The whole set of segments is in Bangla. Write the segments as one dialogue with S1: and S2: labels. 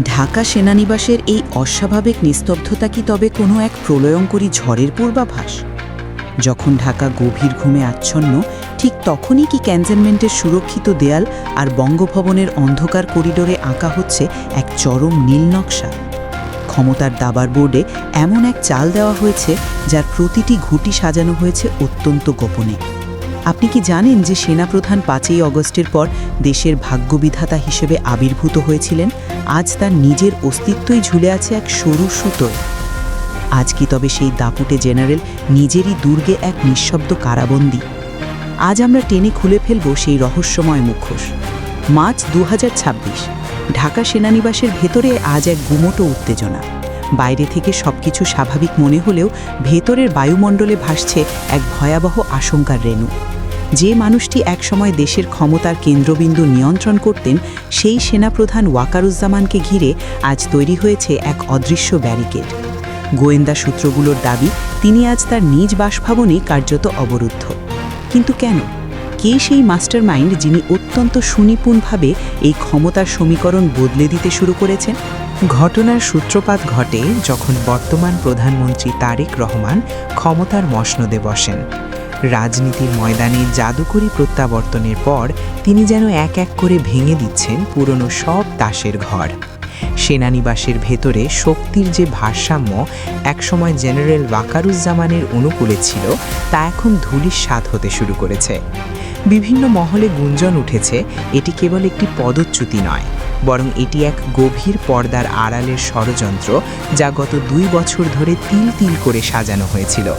S1: ঢাকা সেনানিবাসের এই অস্বাভাবিক নিস্তব্ধতা কি তবে কোনো এক প্রলয়ঙ্করী ঝড়ের পূর্বাভাস? যখন ঢাকা গভীর ঘুমে আচ্ছন্ন, ঠিক তখনই কি ক্যান্টনমেন্টের সুরক্ষিত দেয়াল আর বঙ্গভবনের অন্ধকার করিডোরে আঁকা হচ্ছে এক চরম নীল নকশা? ক্ষমতার দাবার বোর্ডে এমন এক চাল দেওয়া হয়েছে যার প্রতিটি ঘুঁটি সাজানো হয়েছে অত্যন্ত গোপনে। আপনি কি জানেন যে সেনাপ্রধান 5ই অগস্টের পর দেশের ভাগ্যবিধাতা হিসেবে আবির্ভূত হয়েছিলেন? আজ তার নিজের অস্তিত্বই ঝুলে আছে এক সরু সুতোয়। আজ কি তবে সেই দাপুটে জেনারেল নিজেরই দুর্গে এক নিঃশব্দ কারাবন্দী? আজ আমরা টেনে খুলে ফেলব সেই রহস্যময় মুখোশ। মার্চ 2026, ঢাকা সেনানিবাসের ভেতরে আজ এক গুমোটো উত্তেজনা। বাইরে থেকে সবকিছু স্বাভাবিক মনে হলেও ভেতরের বায়ুমণ্ডলে ভাসছে এক ভয়াবহ আশঙ্কার রেণু। যে মানুষটি একসময় দেশের ক্ষমতার কেন্দ্রবিন্দু নিয়ন্ত্রণ করতেন, সেই সেনাপ্রধান ওয়াকারুজ্জামানকে ঘিরে আজ তৈরি হয়েছে এক অদৃশ্য ব্যারিকেড। গোয়েন্দা সূত্রগুলোর দাবি, তিনি আজ তার নিজ বাসভবনেই কার্যত অবরুদ্ধ। কিন্তু কেন? কে সেই মাস্টারমাইন্ড যিনি অত্যন্ত সুনিপুণভাবে এই ক্ষমতার সমীকরণ বদলে দিতে শুরু করেছেন?
S2: ঘটনার সূত্রপাত ঘটে যখন বর্তমান প্রধানমন্ত্রী তারেক রহমান ক্ষমতার মসনদে বসেন। রাজনীতির ময়দানে জাদুকরী প্রত্যাবর্তনের পর তিনি যেন এক এক করে ভেঙে দিচ্ছেন পুরনো সব তাসের ঘর। সেনানিবাসের ভেতরে শক্তির যে ভারসাম্য একসময় জেনারেল ওয়াকারুজ্জামানের অনুকূলে ছিল, তা এখন ধূলিসাৎ হতে শুরু করেছে। বিভিন্ন মহলে গুঞ্জন উঠেছে এটি কেবল একটি পদচ্যুতি নয়, বরং এটি এক গভীর পর্দার আড়ালের ষড়যন্ত্র, যা গত 2 বছর ধরে তিল তিল করে সাজানো হয়েছিল।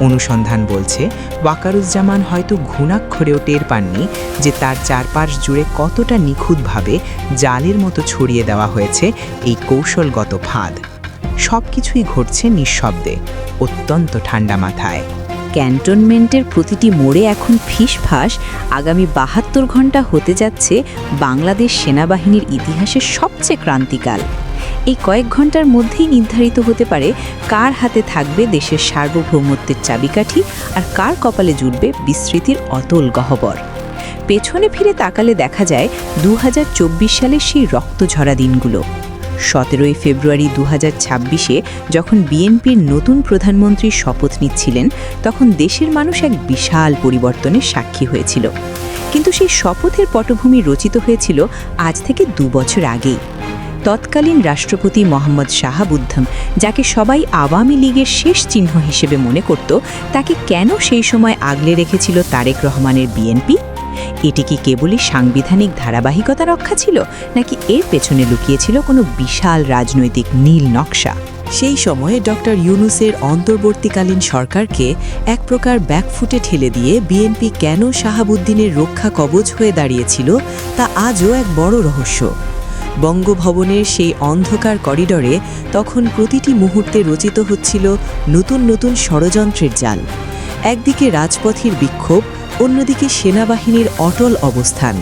S2: অনুসন্ধান বলছে ওয়াকারুজ্জামান হয়তো ঘুণাক্ষরেও টের পাননি যে তার চারপাশ জুড়ে কতটা নিখুঁতভাবে জালের মতো ছড়িয়ে দেওয়া হয়েছে এই কৌশলগত ফাঁদ। সবকিছুই ঘটছে নিঃশব্দে, অত্যন্ত ঠান্ডা মাথায়।
S3: ক্যান্টনমেন্টের প্রতিটি মোড়ে এখন ফিসফাস আগামী 72 ঘন্টা হতে যাচ্ছে বাংলাদেশ সেনাবাহিনীর ইতিহাসের সবচেয়ে ক্রান্তিকাল। এই কয়েক ঘন্টার মধ্যেই নির্ধারিত হতে পারে কার হাতে থাকবে দেশের সার্বভৌমত্বের চাবিকাঠি আর কার কপালে জুটবে বিস্মৃতির অতল গহ্বর। পেছনে ফিরে তাকালে দেখা যায় 2024 সালের সেই রক্তঝরা দিনগুলো। 17ই ফেব্রুয়ারি 2026-এ যখন বিএনপির নতুন প্রধানমন্ত্রী শপথ নিচ্ছিলেন, তখন দেশের মানুষ এক বিশাল পরিবর্তনের সাক্ষী হয়েছিল। কিন্তু সেই শপথের পটভূমি রচিত হয়েছিল আজ থেকে 2 বছর আগেই। তৎকালীন রাষ্ট্রপতি মোহাম্মদ শাহাবুদ্দিন, যাকে সবাই আওয়ামী লীগের শেষ চিহ্ন হিসেবে মনে করত, তাকে কেন সেই সময় আগলে রেখেছিল তারেক রহমানের বিএনপি? এটি কি কেবলই সাংবিধানিক ধারাবাহিকতা রক্ষা ছিল, নাকি এর পেছনে লুকিয়েছিল কোনো বিশাল রাজনৈতিক নীল নকশা?
S1: সেই সময়ে ডক্টর ইউনূসের অন্তর্বর্তীকালীন সরকারকে এক প্রকার ব্যাকফুটে ঠেলে দিয়ে বিএনপি কেন শাহাবুদ্দিনের রক্ষা কবচ হয়ে দাঁড়িয়েছিল, তা আজও এক বড় রহস্য। বঙ্গভবনের সেই অন্ধকার করিডরে তখন প্রতিটি মুহূর্তে রচিত হচ্ছিল নতুন নতুন ষড়যন্ত্রের জাল। একদিকে রাজপথের বিক্ষোভ, অন্যদিকে সেনাবাহিনীর অটল অবস্থান।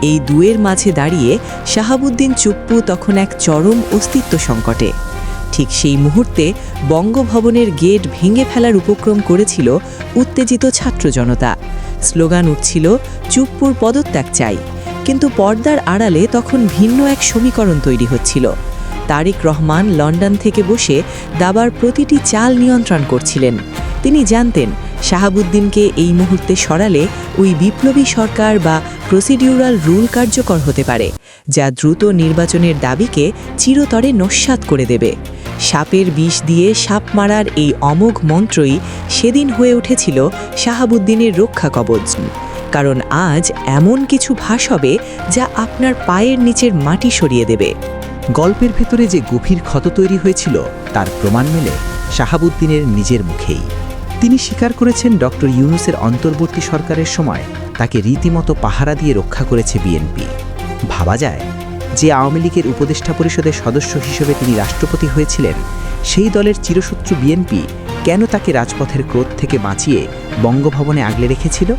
S1: এই দুয়ের মাঝে দাঁড়িয়ে শাহাবুদ্দিন চুপ্পু তখন এক চরম অস্তিত্ব সংকটে। ঠিক সেই মুহূর্তে বঙ্গভবনের গেট ভেঙে ফেলার উপক্রম করেছিল উত্তেজিত ছাত্র জনতা। স্লোগান উঠছিল, চুপ্পুর পদত্যাগ চাই। কিন্তু পর্দার আড়ালে তখন ভিন্ন এক সমীকরণ তৈরি হচ্ছিল। তারেক রহমান লন্ডন থেকে বসে দাবার প্রতিটি চাল নিয়ন্ত্রণ করছিলেন। তিনি জানতেন শাহাবুদ্দিনকে এই মুহূর্তে সরালে ওই বিপ্লবী সরকার বা প্রসিডিউরাল রুল কার্যকর হতে পারে, যা দ্রুত নির্বাচনের দাবিকে চিরতরে নস্যাৎ করে দেবে। সাপের বিষ দিয়ে সাপ মারার এই অমোঘ মন্ত্রই সেদিন হয়ে উঠেছিল শাহাবুদ্দিনের রক্ষা কবচ। কারণ আজ এমন কিছু ফাঁস হবে যা আপনার পায়ের নিচের মাটি সরিয়ে দেবে।
S4: গল্পের ভেতরে যে গভীর ক্ষত তৈরি হয়েছিল তার প্রমাণ মেলে শাহাবুদ্দিনের নিজের মুখেই। তিনি স্বীকার করেছেন ডক্টর ইউনূসের অন্তর্বর্তী সরকারের সময় তাকে রীতিমতো পাহারা দিয়ে রক্ষা করেছে বিএনপি। ভাবা যায়, যে আওয়ামী লীগের উপদেষ্টা পরিষদের সদস্য হিসেবে তিনি রাষ্ট্রপতি হয়েছিলেন, সেই দলের চিরশত্রু বিএনপি কেন তাকে রাজপথের ক্রোধ থেকে বাঁচিয়ে বঙ্গভবনে আগলে রেখেছিল?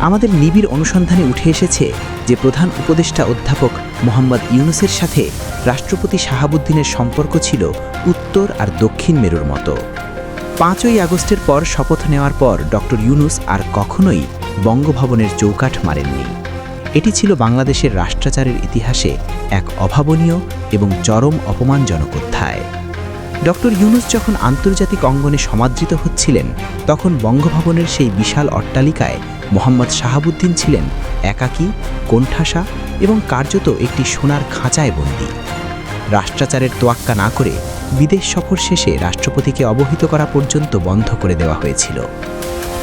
S4: আমাদের নিবিড় অনুসন্ধানে উঠে এসেছে যে প্রধান উপদেষ্টা অধ্যাপক মোহাম্মদ ইউনূসের সাথে রাষ্ট্রপতি শাহাবুদ্দিনের সম্পর্ক ছিল উত্তর আর দক্ষিণ মেরুর মতো। 5ই আগস্টের পর শপথ নেওয়ার পর ডক্টর ইউনূস আর কখনোই বঙ্গভবনের চৌকাঠ মারেননি। এটি ছিল বাংলাদেশের রাষ্ট্রাচারের ইতিহাসে এক অভাবনীয় এবং চরম অপমানজনক অধ্যায়। ডক্টর ইউনূস যখন আন্তর্জাতিক অঙ্গনে সমাদৃত হচ্ছিলেন, তখন বঙ্গভবনের সেই বিশাল অট্টালিকায় মোহাম্মদ শাহাবুদ্দিন ছিলেন একাকী, কোণঠাসা এবং কার্যত একটি সোনার খাঁচায় বন্দী। রাষ্ট্রাচারের তোয়াক্কা না করে বিদেশ সফর শেষে রাষ্ট্রপতিকে অবহিত করা পর্যন্ত বন্ধ করে দেওয়া হয়েছিল।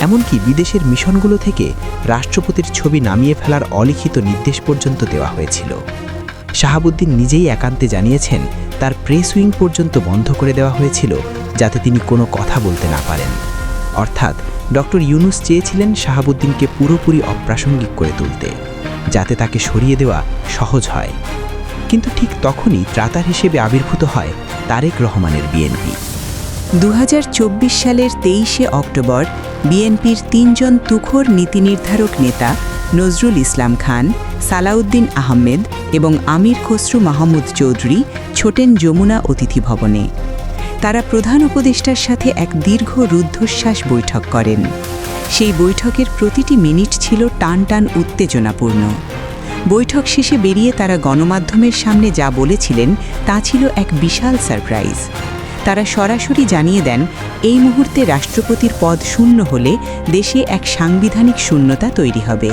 S4: এমনকি বিদেশের মিশনগুলো থেকে রাষ্ট্রপতির ছবি নামিয়ে ফেলার অলিখিত নির্দেশ পর্যন্ত দেওয়া হয়েছিল। শাহাবুদ্দিন নিজেই একান্তে জানিয়েছেন, তার প্রেস উইং পর্যন্ত বন্ধ করে দেওয়া হয়েছিল যাতে তিনি কোনো কথা বলতে না পারেন। অর্থাৎ ডক্টর ইউনূস চেয়েছিলেন শাহাবুদ্দিনকে পুরোপুরি অপ্রাসঙ্গিক করে তুলতে, যাতে তাকে সরিয়ে দেওয়া সহজ হয়। কিন্তু ঠিক তখনই ত্রাতার হিসেবে আবির্ভূত হয় তারেক রহমানের বিএনপি।
S1: 2024 সালের 23শে অক্টোবর বিএনপির 3 জন তুখোর নীতি নির্ধারক নেতা নজরুল ইসলাম খান, সালাউদ্দিন আহমেদ এবং আমির খসরু মাহমুদ চৌধুরী ছোটেন যমুনা অতিথি ভবনে। তারা প্রধান উপদেষ্টার সাথে এক দীর্ঘ রুদ্ধশ্বাস বৈঠক করেন। সেই বৈঠকের প্রতিটি মিনিট ছিল টান টান উত্তেজনাপূর্ণ। বৈঠক শেষে বেরিয়ে তারা গণমাধ্যমের সামনে যা বলেছিলেন তা ছিল এক বিশাল সারপ্রাইজ। তারা সরাসরি জানিয়ে দেন, এই মুহূর্তে রাষ্ট্রপতির পদ শূন্য হলে দেশে এক সাংবিধানিক শূন্যতা তৈরি হবে।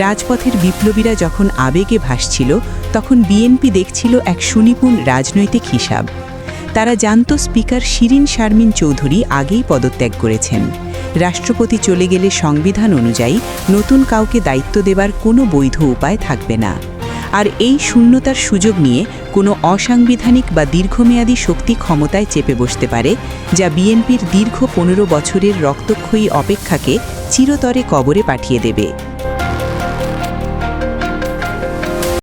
S1: রাজপথের বিপ্লবীরা যখন আবেগে ভাসছিল, তখন বিএনপি দেখছিল এক সুনিপুণ রাজনৈতিক হিসাব। তারা জানত স্পিকার শিরিন শারমিন চৌধুরী আগেই পদত্যাগ করেছেন। রাষ্ট্রপতি চলে গেলে সংবিধান অনুযায়ী নতুন কাউকে দায়িত্ব দেবার কোনো বৈধ উপায় থাকবে না। আর এই শূন্যতার সুযোগ নিয়ে কোনো অসাংবিধানিক বা দীর্ঘমেয়াদী শক্তি ক্ষমতায় চেপে বসতে পারে, যা বিএনপির দীর্ঘ 15 বছরের রক্তক্ষয়ী অপেক্ষাকে চিরতরে কবরে পাঠিয়ে দেবে।